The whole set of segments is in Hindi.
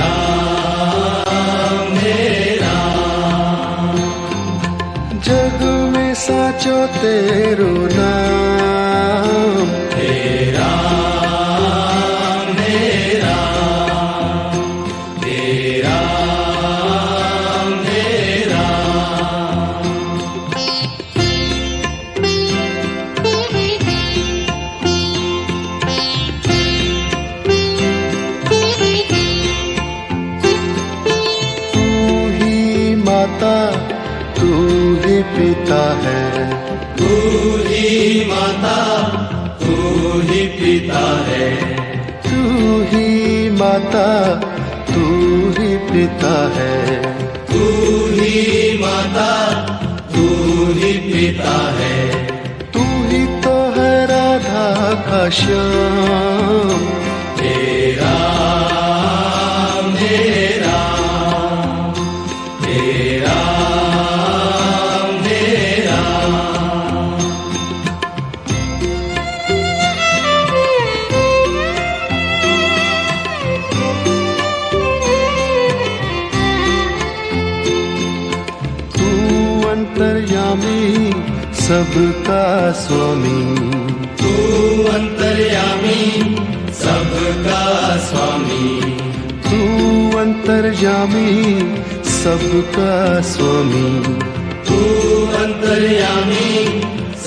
राम हे राम। जग में साचो तेरो नाम। हे राम हे राम। हे राम हे राम। तू ही माता तू ही पिता है। तू ही माता तू ही पिता है। तू ही माता तू ही पिता है। तू ही माता तू ही पिता है। तू ही तो है राधा का श्याम। हे राम हे राम। हे राम हे राम। तू अंतर्यामी सबका स्वामी। तू अंतर्यामी सबका स्वामी। तू अंतर्यामी सबका स्वामी। तू अंतर्यामी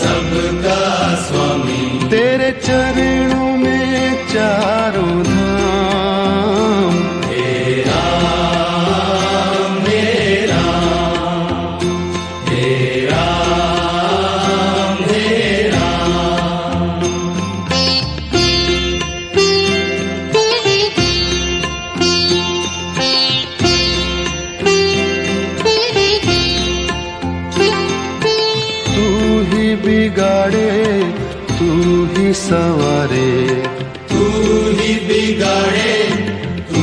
सबका स्वामी। तेरे चरणों में चारों धाम। हे राम हे राम। हे राम हे राम। तू ही बिगाड़े तू ही संवारे। तू ही बिगाड़े तू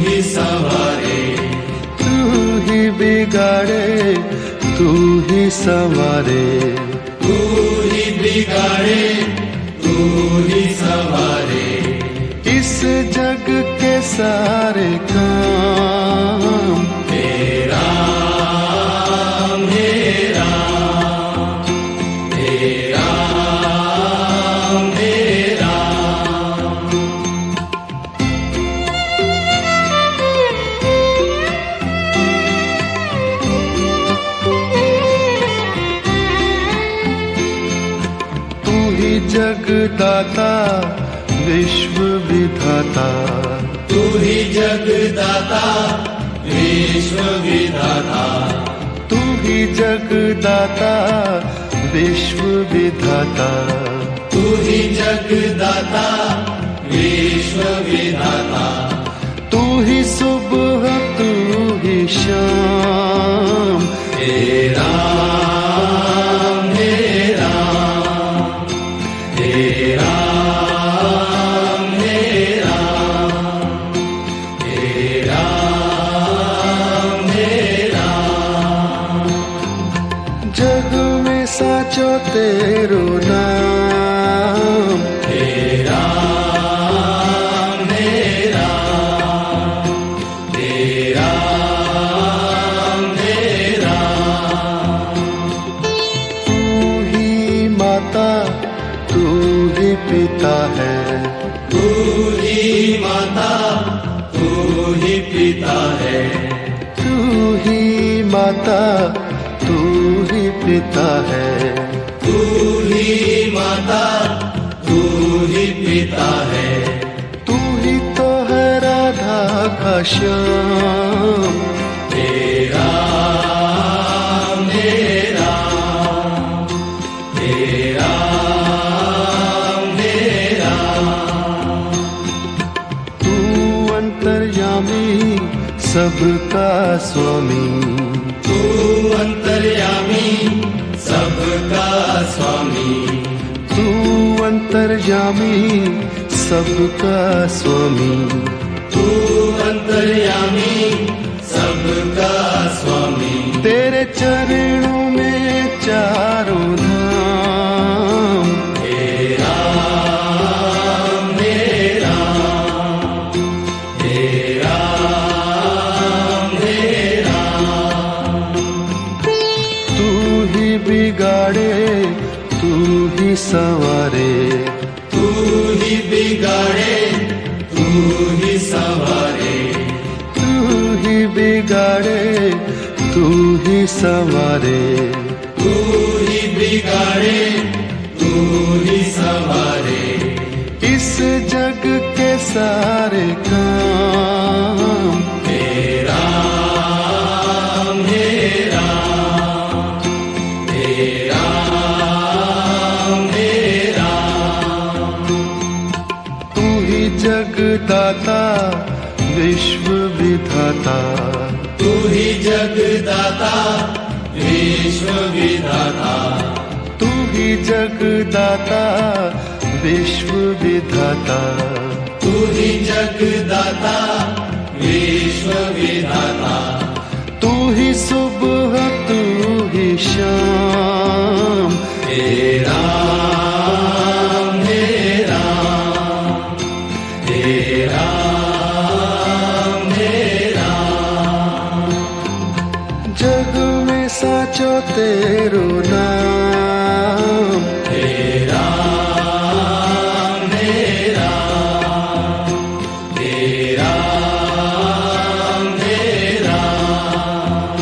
ही संवारे। तू ही बिगाड़े तू ही संवारे। तू ही बिगाड़े तू ही संवारे। इस जग के सारे काम। हे राम हे राम। हे राम हे राम। तू ही जगदाता विश्व विधाता। तू ही जगदाता विश्व विधाता। तू ही जगदाता विश्व विधाता। तू ही जगदाता विश्व विधाता। तू ही सुबह तू ही शाम। हे राम हे राम। हे राम हे राम। हे राम हे राम। जग में साचो तेरो नाम। हे राम हे राम। हे राम हे राम। तू ही माता तू ही पिता है। तू ही माता तू ही पिता है। तू ही माता तू ही पिता है। तू ही माता तू ही पिता है। तू ही तो है राधा का श्याम। हे राम हे राम। हे राम हे राम। तू अंतर्यामी सबका स्वामी। तू अंतर्यामी सबका स्वामी। तू अंतर्यामी सबका स्वामी। तू अंतर्यामी सबका स्वामी। तेरे चरणों में चारों धाम। हे राम हे राम। हे राम ही संवारे, तू ही बिगाड़े, तू ही संवारे, तू ही बिगाड़े, तू ही संवारे, तू ही बिगाड़े, तू ही संवारे। इस जग के सारे काम हे राम, हे राम, हे राम, हे राम। तू ही जगदाता विश्व विधाता, तू ही जगदाता विश्व विधाता, तू ही जगदाता विश्व विधाता, तू ही जगदाता विश्व विधाता। तू ही सुबह तू ही शाम, हे राम, हे राम, हे राम, हे राम। जग में साचो तेरो नाम, हे राम, हे राम, हे राम, हे राम।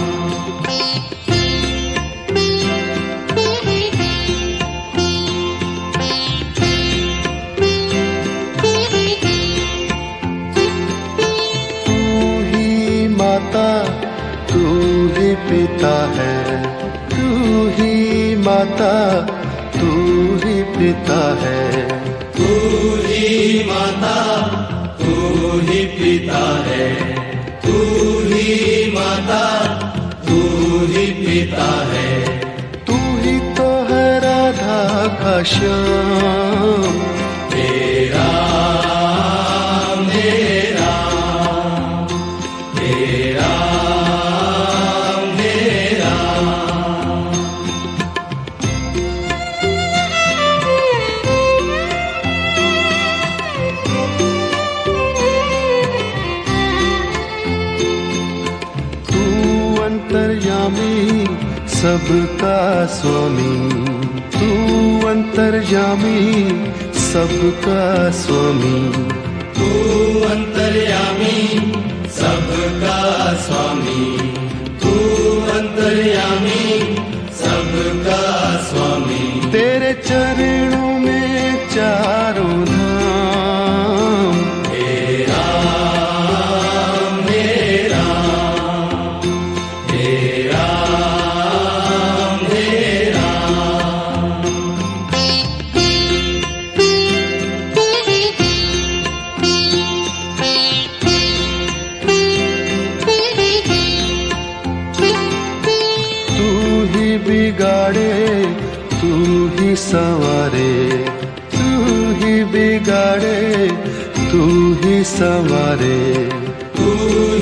तू ही माता तू ही पिता है, तू ही माता तू ही पिता है, तू ही माता, तू ही पिता है, तू ही माता, तू ही पिता है। तू ही तो है राधा का श्याम, हे राम, हे राम, हे राम, हे राम। तू अंतर्यामी सबका स्वामी, तू अंतर्यामी सबका स्वामी, तू अंतर्यामी सबका स्वामी, तू अंतर्यामी सबका स्वामी। तेरे चरणों में चारों धाम, हे राम, हे राम, हे राम, हे राम। तू ही बिगाड़े, तू ही संवारे, तू ही बिगाड़े, तू ही संवारे, तू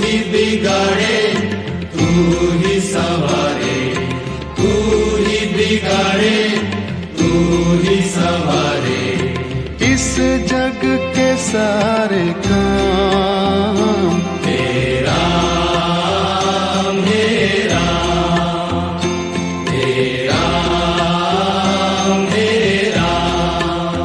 ही बिगाड़े, तू ही संवारे, तू ही बिगाड़े, तू ही संवारे। इस जग के सारे काम हे राम, हे राम, हे राम, हे राम।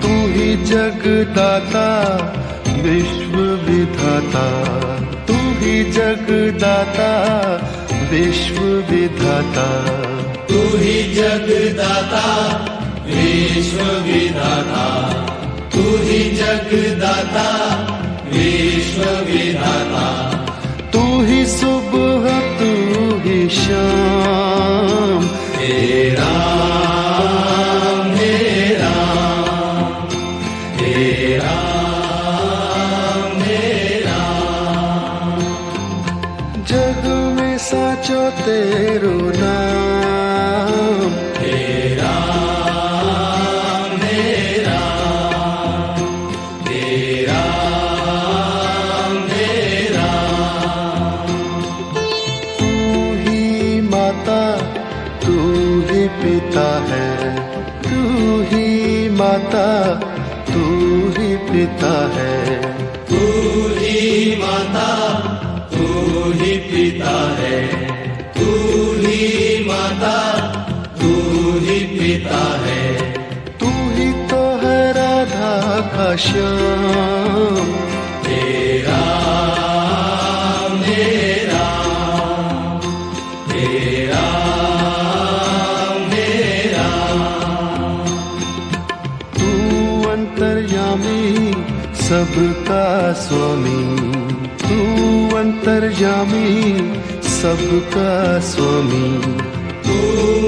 तू ही जगदाता विश्व विधाता, तू ही जगदाता विश्व विधाता, तू ही जगदाता विश्व विधाता, तू ही जगदाता विश्व विधाता। तू ही सुबह तू ही शाम, हे राम, हे राम, हे राम, हे राम। जग में साचो तेरो नाम, हे राम, हे राम, हे राम, हे राम। तू ही माता तू ही पिता है, तू ही माता तू ही पिता पिता है, तू ही माता, तू ही पिता है, तू ही माता, तू ही पिता है, तू ही तो है राधा का श्याम। तेरा मेरा, तेरा मेरा, तू अंतर्यामी सबका स्वामी, तू अंतर्यामी सबका स्वामी, तू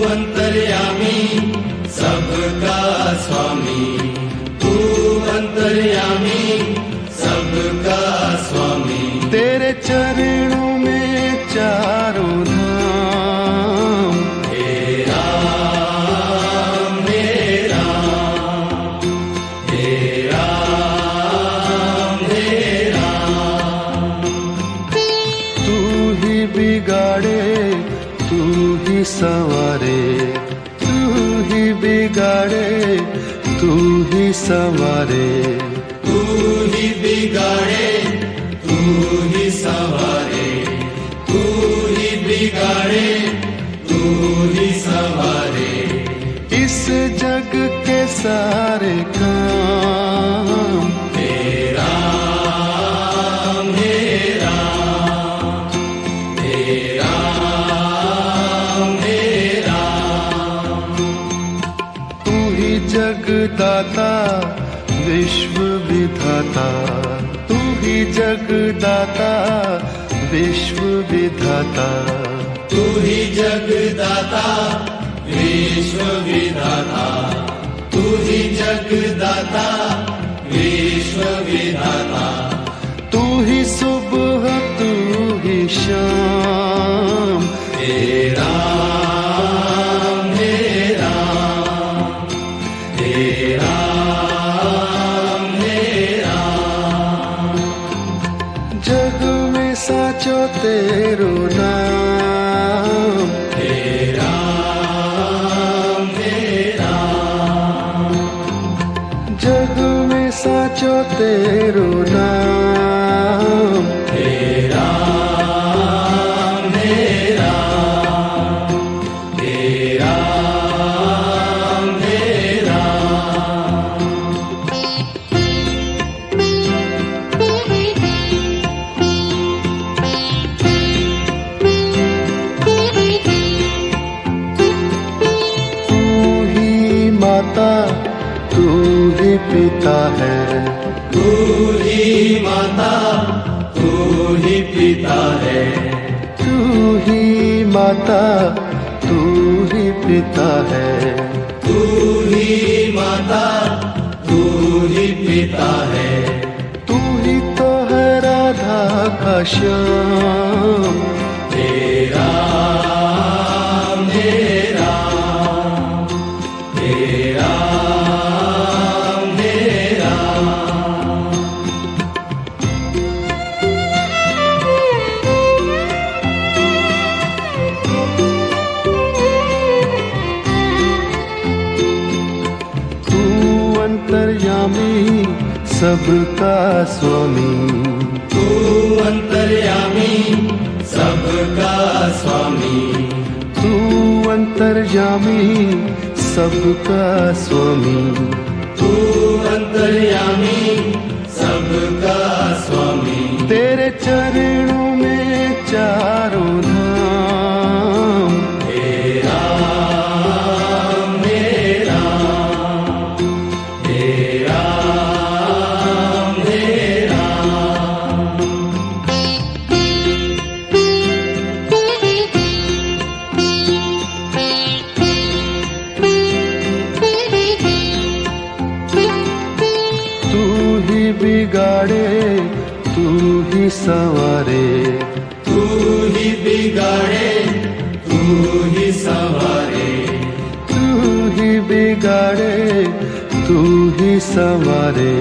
अंतर्यामी सबका स्वामी, तू अंतर्यामी सबका स्वामी, तेरे चरणों में चारों धाम। तेरा मेरा, तेरा मेरा, तू ही बिगाड़े तू ही संवारे, तू ही बिगाड़े तू ही संवारे, तू ही बिगाड़े, तू ही संवारे, तू ही बिगाड़े, तू ही संवारे, इस जग के सारे काम। तेरा मेरा, तेरा मेरा, तू ही जगदाता विश्व विधाता, तू ही जगदाता विश्व विधाता, तू ही जगदाता विश्व विधाता, तू ही जगदाता विश्व विधाता, तू ही सुबह तू ही शाम। तेरा मेरा, तेरा मेरा, जग में साचो तेरो नाम। तेरा मेरा, जग में साचो तेरो नाम। तेरा मेरा, तेरा मेरा, तू ही माता तू ही पिता है, तू ही माता, तू ही पिता है, तू ही माता तू ही पिता है, तू ही माता, तू ही पिता है, तू ही तो है राधा का श्याम। तेरा मेरा, तेरा मेरा, तू अंतर्यामी सबका स्वामी, तू अंतर्यामी सबका स्वामी, तू अंतर्यामी सबका स्वामी, तू अंतर्यामी सबका स्वामी, तेरे चरणों में चारों धाम। तेरा मेरा, तेरा मेरा, तू ही बिगाड़े तू ही संवारे, तू ही बिगाड़े, तू ही संवारे, तू ही बिगाड़े तू ही संवारे,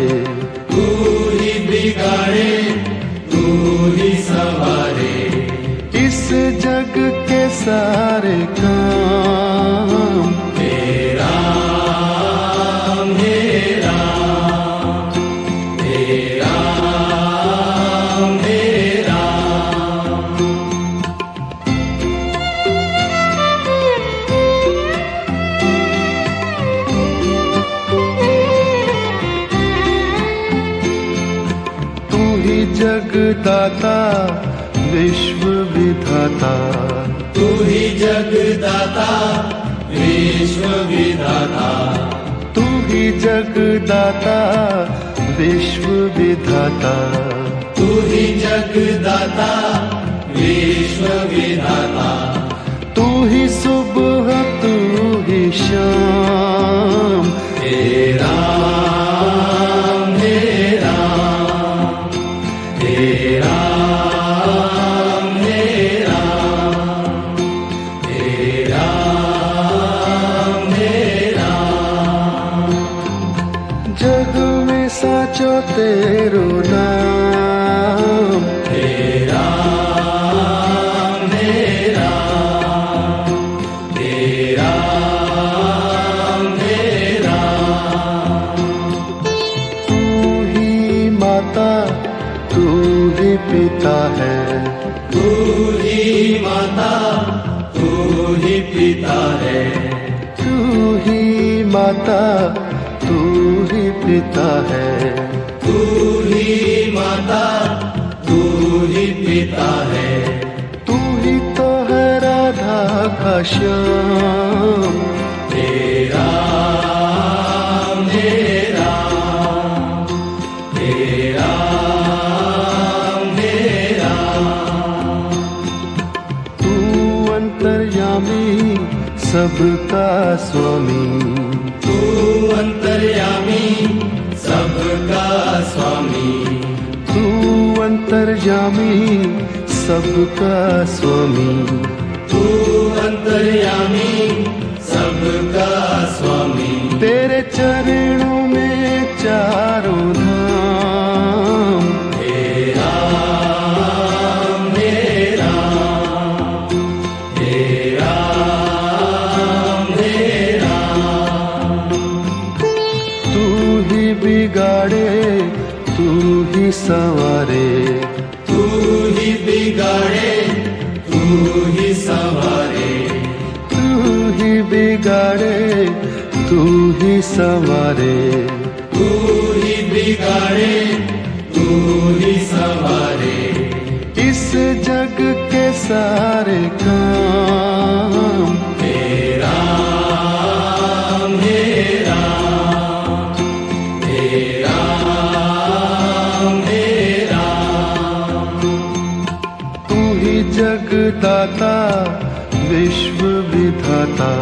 तू ही बिगाड़े, तू ही संवारे, इस जग के सारे काम। तेरा मेरा, जगदाता विश्व विधाता, तू ही जगदाता विश्व विधाता, तू ही जगदाता विश्व विधाता, तू ही जगदाता विश्व विधाता, तू ही सुबह तू ही शाम, हे राम हे राम, हे राम हे राम, हे राम हे राम। जग में साचो तेरो नाम, हे राम हे राम, हे राम हे राम। तू ही माता तू ही पिता है, तू ही माता तू ही पिता है, तू ही माता तू ही पिता है, तू ही माता तू ही पिता है, तू ही तो है राधा का श्याम, हे राम हे राम, हे राम हे राम। तू अंतर्यामी सबका स्वामी, तू अंतर्यामी सबका स्वामी, तू अंतर्यामी सबका स्वामी, तू अंतर्यामी सबका स्वामी। तेरे चरणों में चारों धाम, हे राम हे राम, हे राम हे राम। तू ही बिगाड़े तू ही संवारे, तू ही बिगाड़े तू ही संवारे, तू ही बिगाड़े तू ही संवारे, तू ही बिगाड़े तू ही संवारे। इस जग के सारे काम, हे राम हे राम, हे राम हे राम। तू ही जगदाता विश्व विधाता,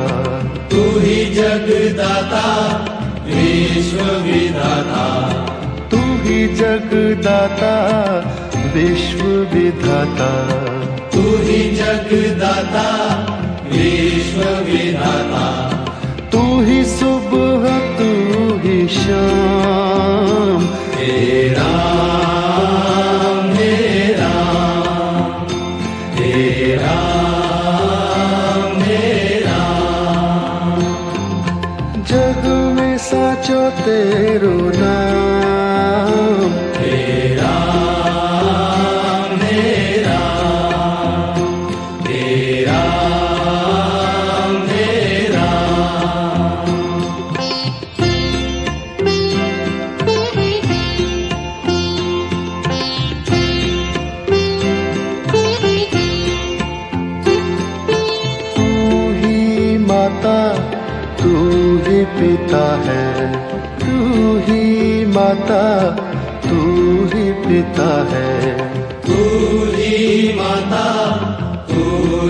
तू ही जगदाता विश्व विधाता, तू ही जगदाता विश्व विधाता, तू ही जगदाता विश्व विधाता, तू ही सुबह तू ही शाम, हे राम हे राम, हे राम हे राम। जग में साचो तेरो नाम, हे राम हे राम, हे राम हे राम। तू ही माता तू ही पिता है, तू ही माता तू ही पिता है, तू ही माता तू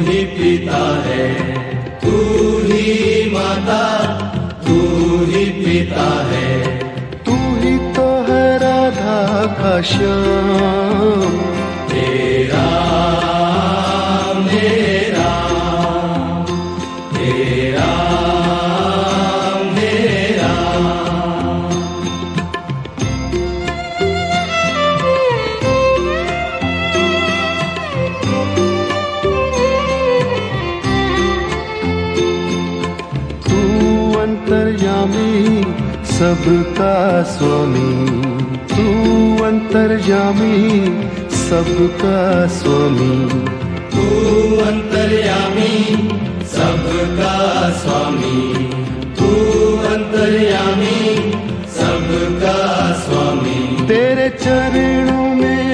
ही पिता है, तू ही माता तू ही पिता है, तू ही तो है राधा का श्याम, हे राम हे राम, हे राम हे राम। तू अंतर्यामी सबका स्वामी, तू अंतर्यामी सबका स्वामी, तू अंतर्यामी सबका स्वामी, तू अंतर्यामी सबका स्वामी। तेरे चरणों में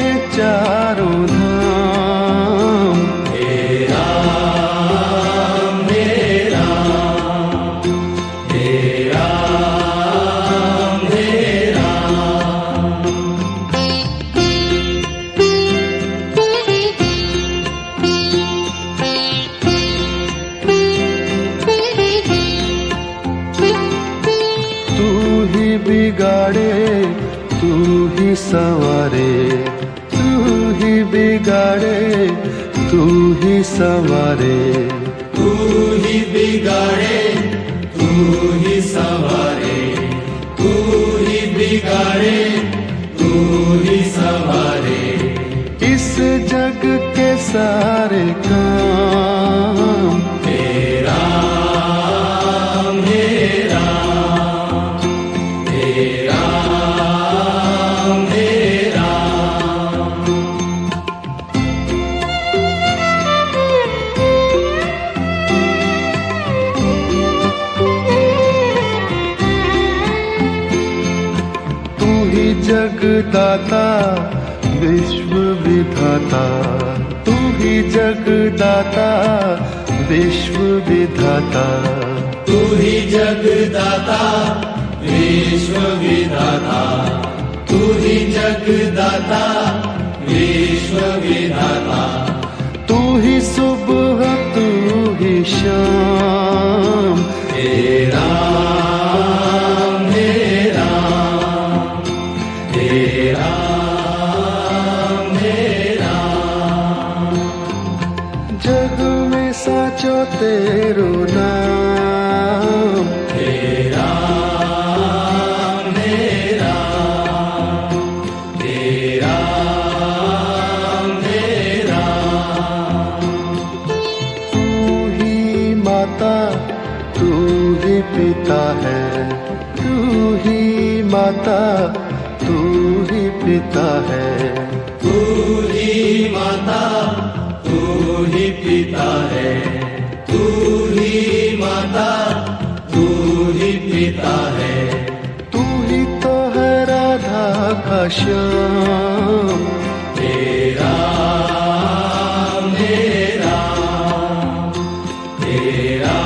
बिगाड़े तू ही संवारे, तू ही बिगाड़े तू ही संवारे, तू ही बिगाड़े तू ही संवारे, तू ही बिगाड़े तू ही संवारे। इस जग के सारे काम तेरा मेरा, तेरा मेरा। तू ही जगदाता विश्व विधाता, तू ही जगदाता विश्व विधाता, तू ही जगदाता विश्व विधाता, तू ही जगदाता विश्व विधाता। तू ही सुबह तू ही शाम, तेरा मेरा, तेरा मेरा। जग में साचो तेरो नाम, तेरा मेरा, तेरा मेरा। तू ही माता तू ही पिता है, तू ही माता तू ही पिता है, तू ही माता तू ही पिता है, तू ही माता तू ही पिता है। तू ही तो है राधा का श्याम, तेरा मेरा, तेरा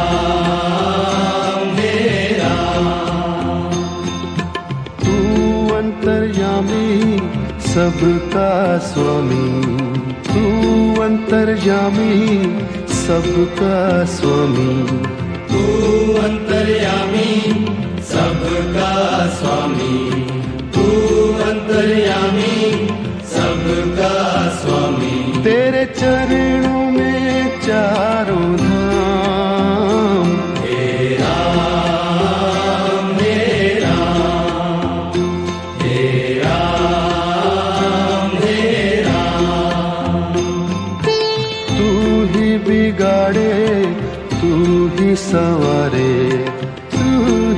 मेरा। तू अंतर्यामी सबका स्वामी, तू अंतर्यामी सबका स्वामी, तू अंतर्यामी सबका स्वामी, तू अंतर्यामी सबका स्वामी। तेरे चरणों में चारों धाम, तेरा मेरा, तेरा मेरा। तू ही बिगाड़े तू ही संवारे, तू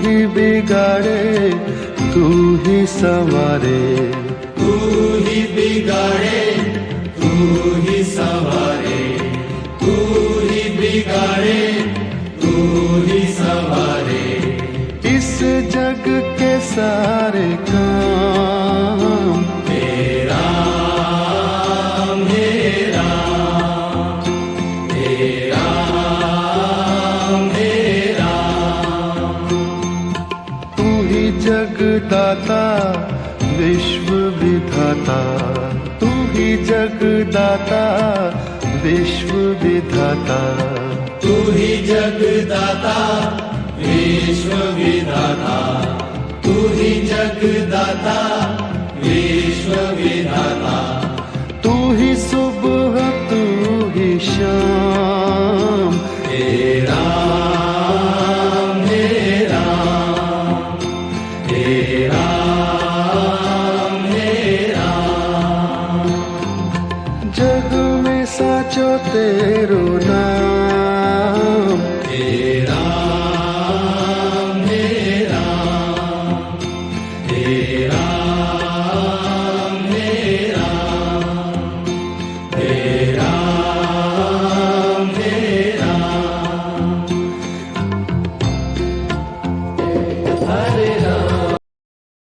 ही बिगाड़े तू ही संवारे, तू ही बिगाड़े तू ही संवारे, तू ही बिगाड़े तू ही संवारे। इस जग के सारे काम तेरा मेरा, तेरा मेरा। तू ही जगदाता विश्व विधाता, तू ही जगदाता विश्व विधाता, तू ही जगदाता विश्व विधाता, तू ही जगदाता विश्व विधाता। तू ही सुबह तू ही शाम,